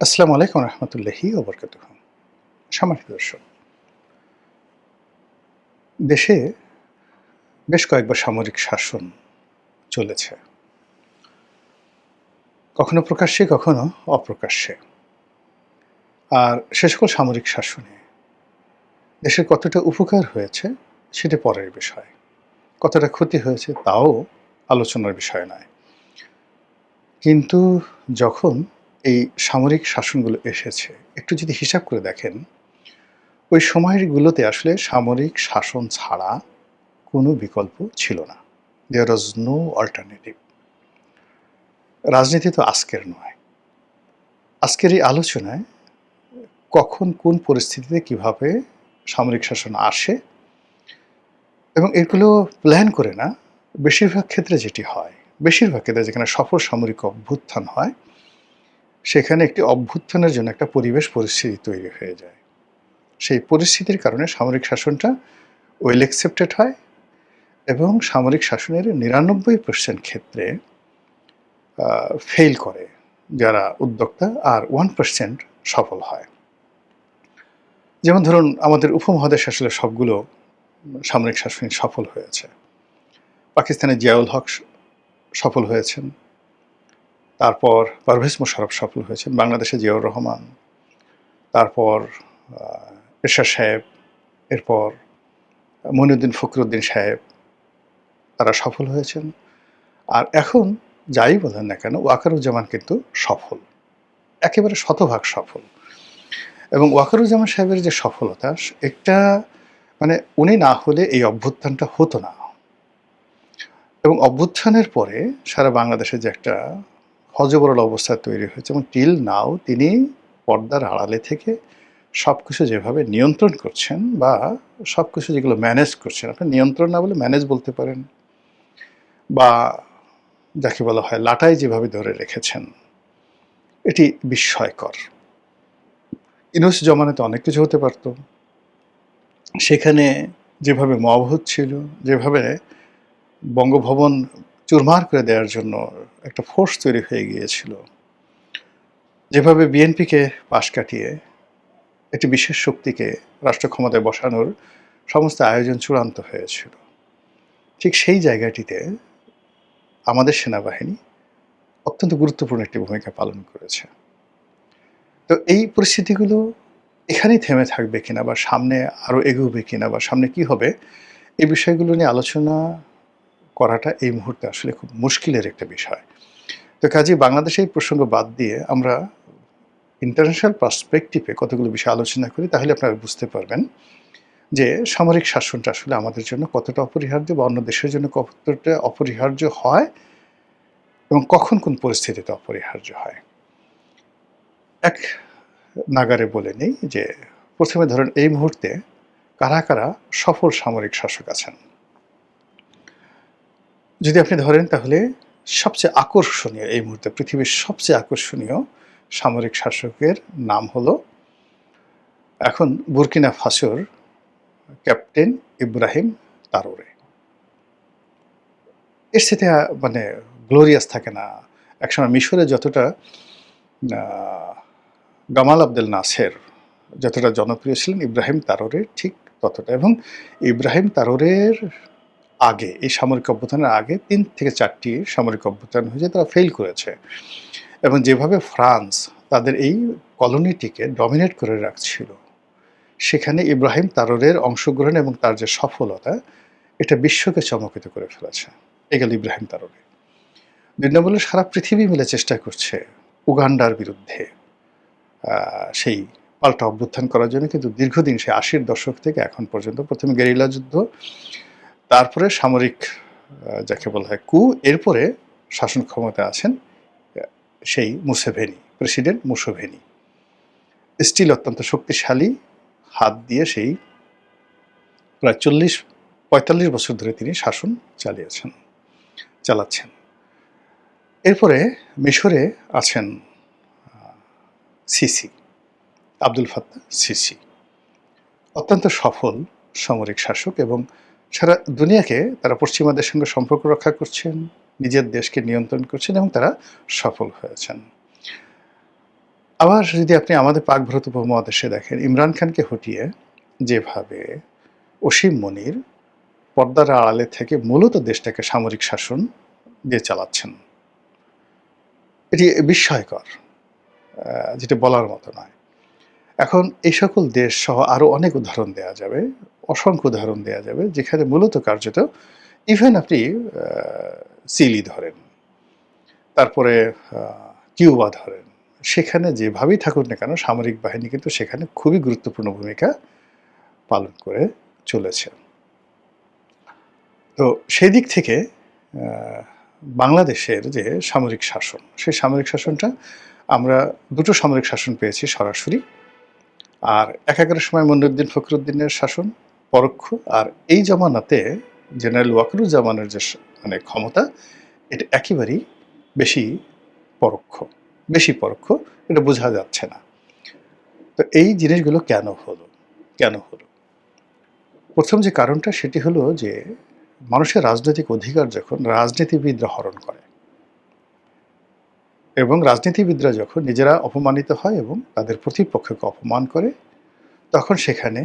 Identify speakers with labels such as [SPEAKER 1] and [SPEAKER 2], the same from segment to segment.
[SPEAKER 1] আসসালামু আলাইকুম রহমতুল্লাহি ওয়া বারাকাতুহু। সম্মানিত দর্শক, দেশে বেশ কয়েকবার সামরিক শাসন চলেছে। কখনো প্রকাশ্যে, কখনো অপ্রকাশ্যে। আর সে সকল সামরিক শাসনে দেশের কতটা উপকার হয়েছে সেটা পরের বিষয়। কতটা ক্ষতি হয়েছে তাও আলোচনার বিষয় নয়। কিন্তু যখন এই সামরিক শাসনগুলো এসেছে, একটু যদি হিসাব করে দেখেন, ওই সময়গুলোতে আসলে সামরিক শাসন ছাড়া কোনো বিকল্প ছিল না। দেয়ার ওয়াজ নো অল্টারনেটিভ। রাজনীতি তো আজকের নয়। আজকের এই আলোচনায় কখন কোন পরিস্থিতিতে কিভাবে সামরিক শাসন আসে এবং এগুলো প্ল্যান করে না, বেশিরভাগ ক্ষেত্রে যেটি হয়, বেশিরভাগ ক্ষেত্রে যেখানে সফল সামরিক অভ্যুত্থান হয়, সেখানে একটি অভ্যুত্থানের জন্য একটা পরিবেশ পরিস্থিতি তৈরি হয়ে যায়। সেই পরিস্থিতির কারণে সামরিক শাসনটা ওয়েল অ্যাকসেপ্টেড হয় এবং সামরিক শাসনের ৯৯% ক্ষেত্রে ফেইল করে যারা উদ্যোক্তা, আর 1% সফল হয়। যেমন ধরুন, আমাদের উপমহাদেশ আসলে সবগুলো সামরিক শাসনই সফল হয়েছে। পাকিস্তানের জিয়াউল হক সফল হয়েছেন, তারপর পারভেজ মোশাররফ সফল হয়েছেন, বাংলাদেশে জিয়াউর রহমান, তারপর এরশাদ সাহেব, এরপর মঈনুদ্দিন ফখরুদ্দিন সাহেব, তারা সফল হয়েছেন। আর এখন যাই বলেন না কেন, ওয়াকারুজ্জামান কিন্তু সফল, একেবারে শতভাগ সফল। এবং ওয়াকারুজ্জামান সাহেবের যে সফলতা, একটা মানে উনি না হলে এই অভ্যুত্থানটা হতো না। এবং অভ্যুত্থানের পরে সারা বাংলাদেশে যে একটা হযবরল অবস্থা তৈরি হয়েছে এবং টিল নাও তিনি পর্দার আড়ালে থেকে সবকিছু যেভাবে নিয়ন্ত্রণ করছেন, বা সবকিছু যেগুলো ম্যানেজ করছেন, আপনি নিয়ন্ত্রণ না বলে ম্যানেজ বলতে পারেন, বা যাকে বলা হয় লাটাই যেভাবে ধরে রেখেছেন, এটি বিস্ময়কর। ইউনূস জমানাতে অনেক কিছু হতে পারত। সেখানে যেভাবে মব হচ্ছিল, যেভাবে বঙ্গভবন চুরমার করে দেওয়ার জন্য একটা ফোর্স তৈরি হয়ে গিয়েছিল, যেভাবে বিএনপিকে পাশ কাটিয়ে একটি বিশেষ শক্তিকে রাষ্ট্র ক্ষমতায় বসানোর সমস্ত আয়োজন চূড়ান্ত হয়েছিল, ঠিক সেই জায়গাটিতে আমাদের সেনাবাহিনী অত্যন্ত গুরুত্বপূর্ণ একটি ভূমিকা পালন করেছে। তো এই পরিস্থিতিগুলো এখানেই থেমে থাকবে কিনা, বা সামনে আরও এগোবে কিনা, বা সামনে কি হবে, এই বিষয়গুলো নিয়ে আলোচনা করাটা এই মুহূর্তে আসলে খুব মুশকিলের একটা বিষয়। তো কাজেই বাংলাদেশে এই প্রসঙ্গ বাদ দিয়ে আমরা ইন্টারন্যাশনাল পার্সপেক্টিভে কতগুলো বিষয় আলোচনা করি, তাহলে আপনারা বুঝতে পারবেন যে সামরিক শাসনটা আসলে আমাদের জন্য কতটা অপরিহার্য, বা অন্য দেশের জন্য কতটা অপরিহার্য হয়, এবং কখন কোন পরিস্থিতিতে অপরিহার্য হয়। এক নাগারে বলে নেই যে, প্রথমে ধরেন এই মুহূর্তে কারা কারা সফল সামরিক শাসক আছেন। যদি আপনি ধরেন, তাহলে সবচেয়ে আকর্ষণীয়, এই মুহূর্তে পৃথিবীর সবচেয়ে আকর্ষণীয় সামরিক শাসকের নাম হলো এখন বুর্কিনা ফাসোর ক্যাপ্টেন ইব্রাহিম তারোরে। এর সাথে মানে গ্লোরিয়াস থাকে না। একসময় মিশরে যতটা গামাল আবদেল নাসের যতটা জনপ্রিয় ছিলেন, ইব্রাহিম তারোরে ঠিক ততটা। এবং ইব্রাহিম তারোরের আগে, এই সামরিক অভ্যুত্থানের আগে ৩ থেকে ৪টি সামরিক অভ্যুত্থান হয়েছে, তারা ফেল করেছে। এবং যেভাবে ফ্রান্স তাদের এই কলোনিটিকে ডমিনেট করে রাখছিল, সেখানে ইব্রাহিম তারোরের অংশগ্রহণ এবং তার যে সফলতা, এটা বিশ্বকে চমকিত করে ফেলেছে। এ গেল ইব্রাহিম তারোরে। ২ নম্বর হলো, সারা পৃথিবী মিলে চেষ্টা করছে উগান্ডার বিরুদ্ধে সেই পাল্টা অভ্যুত্থান করার জন্য, কিন্তু দীর্ঘদিন, সে ৮০-র দশক থেকে এখন পর্যন্ত, প্রথমে গেরিলা যুদ্ধ, তারপরে সামরিক যাকে বলা হয় কু, এরপরে শাসন ক্ষমতায় আছেন সেই মুসেভেনি, প্রেসিডেন্ট মুসেভেনি। স্টিল অত্যন্ত শক্তিশালী হাত দিয়ে সেই প্রায় ৪০-৪৫ বছর ধরে তিনি শাসন চালাচ্ছেন। এরপরে মিশরে আছেন সিসি, আব্দুল ফাত্তাহ সিসি, অত্যন্ত সফল সামরিক শাসক, এবং সারা দুনিয়াকে তারা পশ্চিমাদের সঙ্গে সম্পর্ক রক্ষা করছেন, নিজের দেশকে নিয়ন্ত্রণ করছেন, এবং তারা সফল হয়েছেন। আবার যদি আপনি আমাদের পাক ভারত উপমহাদেশে দেখেন, ইমরান খানকে হটিয়ে যেভাবে অসীম মনির পর্দার আড়ালে থেকে মূলত দেশটাকে সামরিক শাসন দিয়ে চালাচ্ছেন, এটি বিস্ময়কর, যেটা বলার মতো নয়। এখন এই সকল দেশ সহ আরও অনেক উদাহরণ দেয়া যাবে, অসংখ্য উদাহরণ দেয়া যাবে, যেখানে মূলত কার্যত ইভেন আপনি চিলি ধরেন, তারপরে কিউবা ধরেন, সেখানে যেভাবেই থাকুক না কেন সামরিক বাহিনী কিন্তু সেখানে খুবই গুরুত্বপূর্ণ ভূমিকা পালন করে চলেছে। তো সেই দিক থেকে বাংলাদেশের যে সামরিক শাসন, সেই সামরিক শাসনটা আমরা দুটো সামরিক শাসন পেয়েছি সরাসরি, আর একাগারের সময় মনিরুদ্দিন ফখরুদ্দিনের শাসন পরোক্ষ, আর এই জমানাতে জেনারেল ওয়াকারুজ্জামানের যে মানে ক্ষমতা, এটা একেবারেই বেশি পরোক্ষ, এটা বোঝা যাচ্ছে না। তো এই জিনিসগুলো কেন হলো? প্রথম যে কারণটা সেটি হলো যে মানুষের রাজনৈতিক অধিকার যখন রাজনীতিবিদরা হরণ করে, এবং রাজনীতিবিদরা যখন নিজেরা অপমানিত হয় এবং তাদের প্রতিপক্ষকে অপমান করে, তখন সেখানে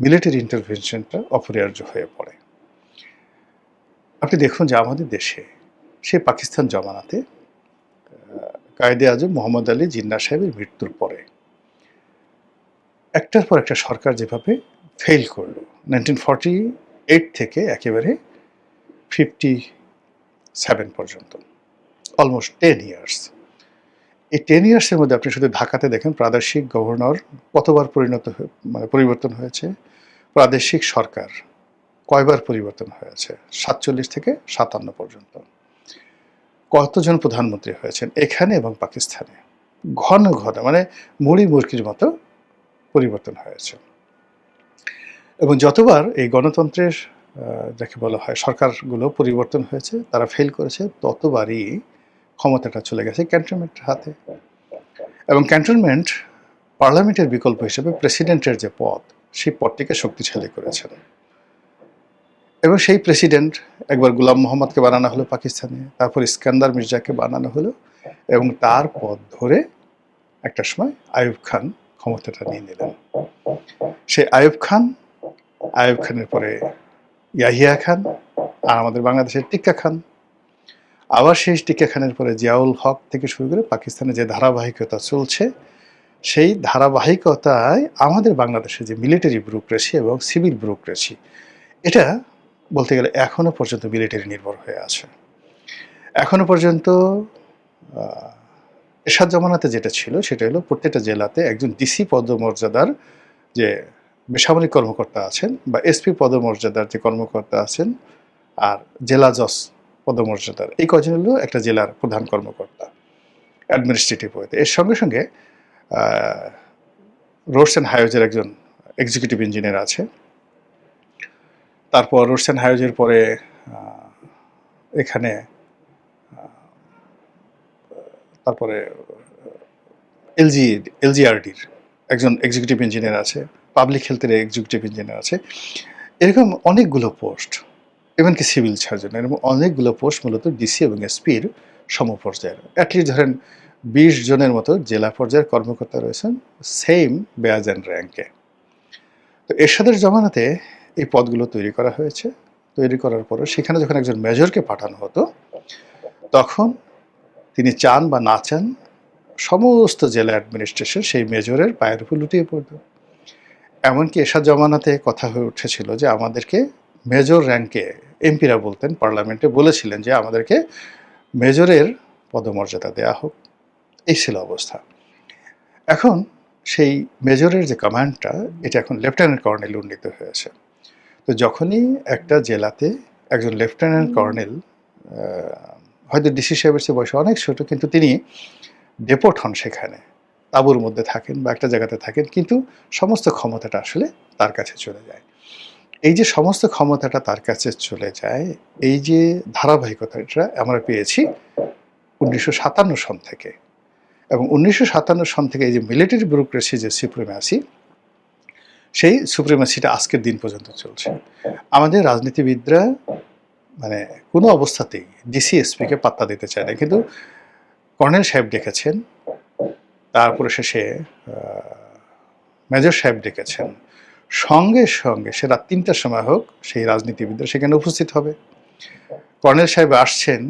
[SPEAKER 1] মিলিটারি ইন্টারভেনশনটা অপরিহার্য হয়ে পড়ে। আপনি দেখুন যে আমাদের দেশে সে পাকিস্তান জমানাতে কায়েদে আজম মোহাম্মদ আলী জিন্নাহ সাহেবের মৃত্যুর পরে একটার পর একটা সরকার যেভাবে ফেল করলো, 1948 থেকে একেবারে 57 পর্যন্ত, অলমোস্ট 10 ইয়ার্স। এই 10 ইয়ার্সের মধ্যে আপনি শুধু ঢাকাতে দেখেন প্রাদেশিক গভর্নর কতবার পরিবর্তন হয়েছে, প্রাদেশিক সরকার কয়বার পরিবর্তন হয়েছে, 47 থেকে 57 পর্যন্ত, কতজন প্রধানমন্ত্রী হয়েছেন এখানে এবং পাকিস্তানে, ঘন মানে মুড়ি মুরগির মতো পরিবর্তন হয়েছে। এবং যতবার এই গণতন্ত্রের যাকে বলা হয় সরকারগুলো পরিবর্তন হয়েছে, তারা ফেল করেছে, ততবারই ক্ষমতাটা চলে গেছে ক্যান্টনমেন্টের হাতে। এবং ক্যান্টনমেন্ট পার্লামেন্টের বিকল্প হিসেবে প্রেসিডেন্টের যে পদ, সেই পদটিকে শক্তিশালী করেছেন। এবং সেই প্রেসিডেন্ট একবার গুলাম মোহাম্মদকে বানানো হলো পাকিস্তানে, তারপর ইস্কান্দার মির্জাকে বানানো হলো, এবং তার পদ ধরে একটা সময় আইয়ুব খান ক্ষমতাটা নিয়ে নিলেন। সেই আইয়ুব খানের পরে ইয়াহিয়া খান, আর আমাদের বাংলাদেশের টিক্কা খান, আবার সেই টিক্কা খানের পরে জিয়াউল হক থেকে শুরু করে পাকিস্তানে যে ধারাবাহিকতা চলছে, সেই ধারাবাহিকতায় আমাদের বাংলাদেশে যে মিলিটারি ব্যুরোক্রেসি এবং সিভিল ব্যুরোক্রেসি, এটা বলতে গেলে এখনো পর্যন্ত মিলিটারি নির্ভর হয়ে আছে। এখনো পর্যন্ত এরশাদ জমানাতে যেটা ছিল সেটা হলো প্রত্যেকটা জেলাতে একজন ডিসি পদমর্যাদার যে বেসামরিক কর্মকর্তা আছেন, বা এসপি পদমর্যাদার যে কর্মকর্তা আছেন, আর জেলা জজ পদমর্যাদার এই কজন হলো একটা জেলার প্রধান কর্মকর্তা অ্যাডমিনিস্ট্রেটিভ ওয়েতে। এর সঙ্গে সঙ্গে রোডস অ্যান্ড হাইওয়েজের একজন এক্সিকিউটিভ ইঞ্জিনিয়ার আছে, তারপর রোডস অ্যান্ড হাইওয়েজের পরে এখানে তারপরে এলজিআরডির একজন এক্সিকিউটিভ ইঞ্জিনিয়ার আছে, পাবলিক হেলথের এক্সিকিউটিভ ইঞ্জিনিয়ার আছে, এরকম অনেকগুলো পোস্ট, এমনকি সিভিল সার্জন, এরকম অনেকগুলো পোস্ট মূলত ডিসি এবং এসপির সমপর্যায়ের। অ্যাটলিস্ট ধরেন 20 জনের মতো জেলা পর্যায়ের কর্মকর্তা রয়েছেন সেম বেয়াজ অ্যান্ড র্যাঙ্কে। তো এরশাদের জমানাতে এই পদগুলো তৈরি করা হয়েছে। তৈরি করার পরে সেখানে যখন একজন মেজরকে পাঠানো হতো, তখন তিনি চান বা না চান সমস্ত জেলা অ্যাডমিনিস্ট্রেশন সেই মেজরের পায়ের উপর লুটিয়ে পড়ত। এমনকি এরশাদ জমানাতে কথা হয়ে উঠেছিল যে আমাদেরকে মেজর র্যাঙ্কে, এমপিরা বলতেন, পার্লামেন্টে বলেছিলেন যে আমাদেরকে মেজরের পদমর্যাদা দেয়া হোক। এই ছিল অবস্থা। এখন সেই মেজরের যে কমান্ডটা, এটা এখন লেফটেন্যান্ট কর্নেল উন্নীত হয়েছে। তো যখনই একটা জেলাতে একজন লেফটেন্যান্ট কর্নেল, হয়তো ডিসি সাহেবের চেয়ে বয়সে অনেক ছোট, কিন্তু তিনি ডেপোর্ট হন, সেখানে তাঁবুর মধ্যে থাকেন বা একটা জায়গাতে থাকেন, কিন্তু সমস্ত ক্ষমতাটা আসলে তার কাছে চলে যায়। এই যে সমস্ত ক্ষমতাটা তার কাছে চলে যায়, এই যে ধারাবাহিকতাটা আমরা পেয়েছি 1957 সন থেকে। এবং 1957 সন থেকে এই যে মিলিটারি ব্যুরোক্রেসি যে সুপ্রিম্যাসি, সেই সুপ্রিম্যাসিটা আজকের দিন পর্যন্ত চলছে। আমাদের রাজনীতিবিদরা মানে কোনো অবস্থাতেই ডিসি এসপিকে পাত্তা দিতে চায় না, কিন্তু কর্নেল সাহেব ডেকেছেন, তারপরে শেষে মেজর সাহেব ডেকেছেন, সঙ্গে সঙ্গে সে রাত ৩টার সময় হোক সেই রাজনীতিবিদরা সেখানে উপস্থিত হবে। কর্নেল সাহেব আসছেন,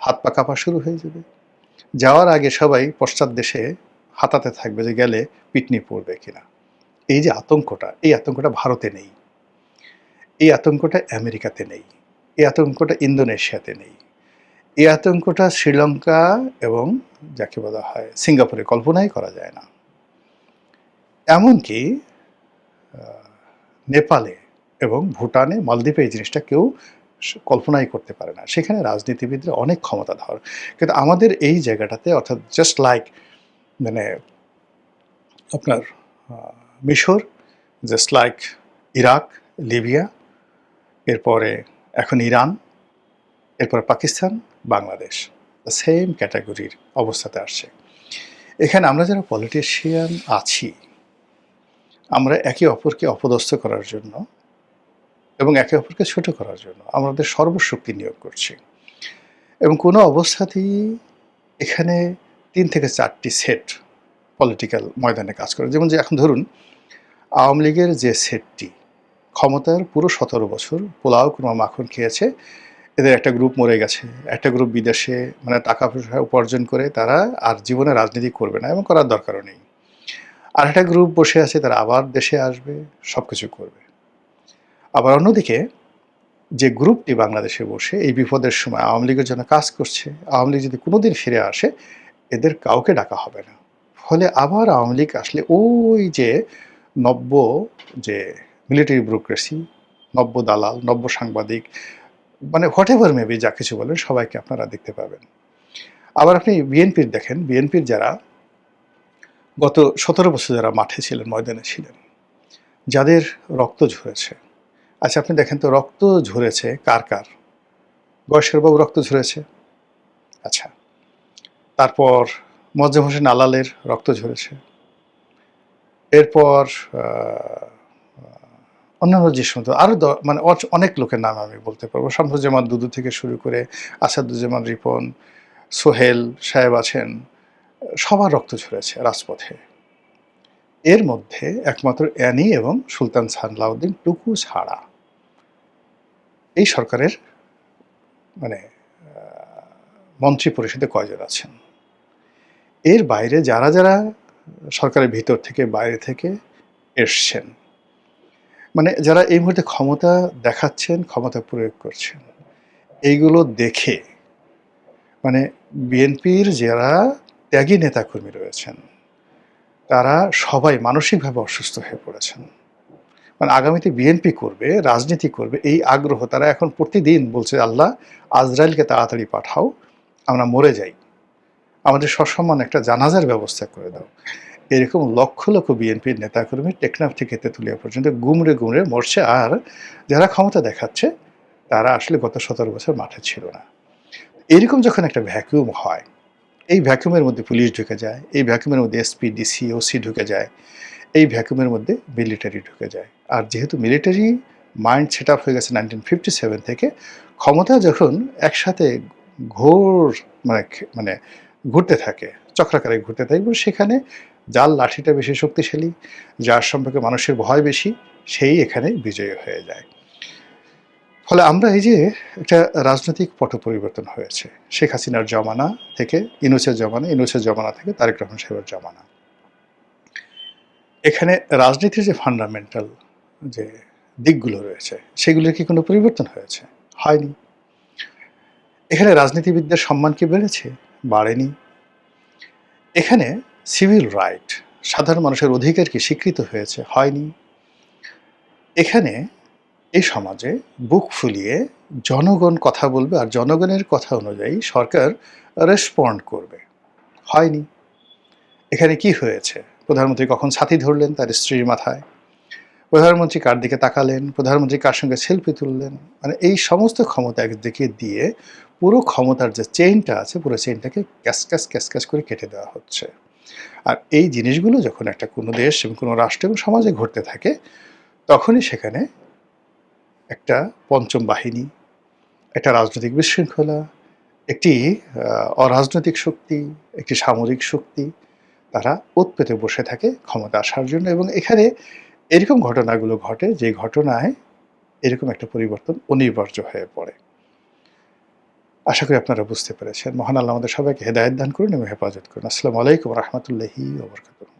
[SPEAKER 1] হাত পা কাঁপা শুরু হয়ে যাবে। যাওয়ার আগে সবাই পশ্চাৎ দেশে হাতাতে থাকবে যে গেলে পিটনি পড়বে কিনা। এই যে আতঙ্কটা, এই আতঙ্কটা ভারতে নেই, এই আতঙ্কটা আমেরিকাতে নেই, এই আতঙ্কটা ইন্দোনেশিয়াতে নেই, এই আতঙ্কটা শ্রীলঙ্কা এবং যাকে বলা হয় সিঙ্গাপুরে কল্পনাই করা যায় না। এমনকি নেপালে এবং ভুটানে, মালদ্বীপে এই জিনিসটা কেউ কল্পনাই করতে পারে না। সেখানে রাজনীতিবিদরা অনেক ক্ষমতাধর। কিন্তু আমাদের এই জায়গাটাতে, অর্থাৎ জাস্ট লাইক মানে আপনার মিশর, জাস্ট লাইক ইরাক, লিবিয়া, এরপরে এখন ইরান, এরপরে পাকিস্তান, বাংলাদেশ, সেম ক্যাটাগরির অবস্থাতে আসছে। এখানে আমরা যারা পলিটিশিয়ান আছি, আমরা একে অপরকে অপদস্থ করার জন্য এবং একে অপরকে ছোট করার জন্য আমাদের সর্বশক্তি নিয়োগ করছি। এবং কোনো অবস্থাতেই এখানে ৩ থেকে ৪টি সেট পলিটিক্যাল ময়দানে কাজ করে। যেমন যে এখন ধরুন আওয়ামী লীগের যে সেটটি ক্ষমতার পুরো ১৭ বছর পোলাও কিংবা মাখন খেয়েছে, এদের একটা গ্রুপ মরে গেছে, একটা গ্রুপ বিদেশে মানে টাকা পয়সা উপার্জন করে তারা আর জীবনে রাজনীতি করবে না এবং করার দরকারও নেই। আর একটা গ্রুপ বসে আছে, তারা আবার দেশে আসবে, সব কিছু করবে। আবার অন্যদিকে যে গ্রুপটি বাংলাদেশে বসে এই বিপদের সময় আওয়ামী লীগের জন্য কাজ করছে, আওয়ামী লীগ যদি কোনোদিন ফিরে আসে এদের কাউকে ডাকা হবে না। ফলে আবার আওয়ামী লীগ আসলে ওই যে নব্য যে মিলিটারি ব্যুরোক্রেসি, নব্য দালাল, নব্য সাংবাদিক, মানে হোয়াট এভার মেবি যা কিছু বলেন সবাইকে আপনারা দেখতে পাবেন। আবার আপনি বিএনপির দেখেন, বিএনপির যারা গত ১৭ বছর যারা মাঠে ছিলেন, ময়দানে ছিলেন, যাদের রক্ত ঝরেছে, আচ্ছা আপনি দেখেন তো রক্ত ঝরেছে কার কার? বয়সেরবাবু রক্ত ঝরেছে, আচ্ছা। তারপর মোয়াজ্জেম হোসেন আলালের রক্ত ঝরেছে। এরপর অন্যান্য যে সমস্ত আরও মানে অনেক লোকের নাম আমি বলতে পারবো। শামসুজ্জামান দুদু থেকে শুরু করে আসাদুজ্জামান রিপন, সোহেল সাহেব আছেন, সবার রক্ত ঝরেছে রাজপথে। এর মধ্যে একমাত্র অ্যানি এবং সুলতান সালাউদ্দিন টুকু ছাড়া এই সরকারের মানে মন্ত্রী পরিষদে কয়জন আছেন। এর বাইরে যারা যারা সরকারের ভিতর থেকে বাইরে থেকে এসছেন, মানে যারা এই মুহূর্তে ক্ষমতা দেখাচ্ছেন, ক্ষমতা প্রয়োগ করছেন, এইগুলো দেখে মানে বিএনপির যারা ত্যাগী নেতাকর্মী রয়েছেন তারা সবাই মানসিকভাবে অসুস্থ হয়ে পড়েছেন। মানে আগামীতে বিএনপি করবে, রাজনীতি করবে এই আগ্রহ তারা এখন প্রতিদিন বলছে, আল্লাহ আজরাইলকে তাড়াতাড়ি পাঠাও, আমরা মরে যাই, আমাদের সসম্মান একটা জানাজার ব্যবস্থা করে দাও। এরকম লক্ষ লক্ষ বিএনপির নেতাকর্মী টেকনাফ থেকে তেঁতুলিয়া পর্যন্ত গুমড়ে গুমড়ে মরছে। আর যারা ক্ষমতা দেখাচ্ছে তারা আসলে গত ১৭ বছর মাঠে ছিল না। এরকম যখন একটা ভ্যাকুয়াম হয়, এই ভ্যাকুয়ামের মধ্যে পুলিশ ঢুকে যায়, এই ভ্যাকুয়ামের মধ্যে এসপি, ডিসি, ওসি ঢুকে যায়, এই ভ্যাকুয়ামের মধ্যে মিলিটারি ঢুকে যায়। আর যেহেতু মিলিটারি মাইন্ড সেট আপ হয়ে গেছে 1957 থেকে, ক্ষমতা যখন একসাথে ঘোর মানে মানে ঘুরতে থাকে, চক্রাকারে ঘুরতে থাকে, সেখানে যার লাঠিটা বেশি শক্তিশালী, যার সম্পর্কে মানুষের ভয় বেশি, সেই এখানে বিজয়ী হয়ে যায়। ফলে আমরা এই যে একটা রাজনৈতিক পট পরিবর্তন হয়েছে শেখ হাসিনার জমানা থেকে ইউনূসের জমানা, ইউনূসের জমানা থেকে তারেক রহমান সাহেবের জমানা। এখানে রাজনীতির যে ফান্ডামেন্টাল যে দিকগুলো রয়েছে সেগুলোর কি কোনো পরিবর্তন হয়েছে? হয়নি। এখানে রাজনীতিবিদদের সম্মান কি বেড়েছে? বাড়েনি। এখানে সিভিল রাইট, সাধারণ মানুষের অধিকার কি স্বীকৃত হয়েছে? হয়নি। এখানে এই সমাজে বুক ফুলিয়ে জনগণ কথা বলবে আর জনগণের কথা অনুযায়ী সরকার রেসপন্ড করবে। হয়নি। এখানে কি হয়েছে? প্রধানমন্ত্রী কখন ছাতি ধরলেন তার স্ত্রীর মাথায়, প্রধানমন্ত্রী কার দিকে তাকালেন, প্রধানমন্ত্রী কার সঙ্গে সেলফি তুললেন, মানে এই সমস্ত ক্ষমতা একদিকে দিয়ে পুরো ক্ষমতার যে চেইনটা আছে পুরো চেইনটাকে ক্যাস ক্যাস ক্যাস ক্যাস করে কেটে দেওয়া হচ্ছে। আর এই জিনিসগুলো যখন একটা কোনো দেশ এবং কোনো রাষ্ট্র এবং সমাজে ঘটতে থাকে তখনই সেখানে একটা পঞ্চম বাহিনী, একটা রাজনৈতিক বিশৃঙ্খলা, একটি অরাজনৈতিক শক্তি, একটি সামরিক শক্তি, তারা ওত পেতে বসে থাকে ক্ষমতা আসার জন্য, এবং এখানে এরকম ঘটনাগুলো ঘটে যে ঘটনায় এরকম একটা পরিবর্তন অনিবার্য হয়ে পড়ে। আশা করি আপনারা বুঝতে পেরেছেন। মহান আল্লাহ আমাদের সবাইকে হেদায়েত দান করুন এবং হেফাজত করুন। আসসালামু আলাইকুম ওয়া রাহমাতুল্লাহি ওয়া বারাকাতুহু।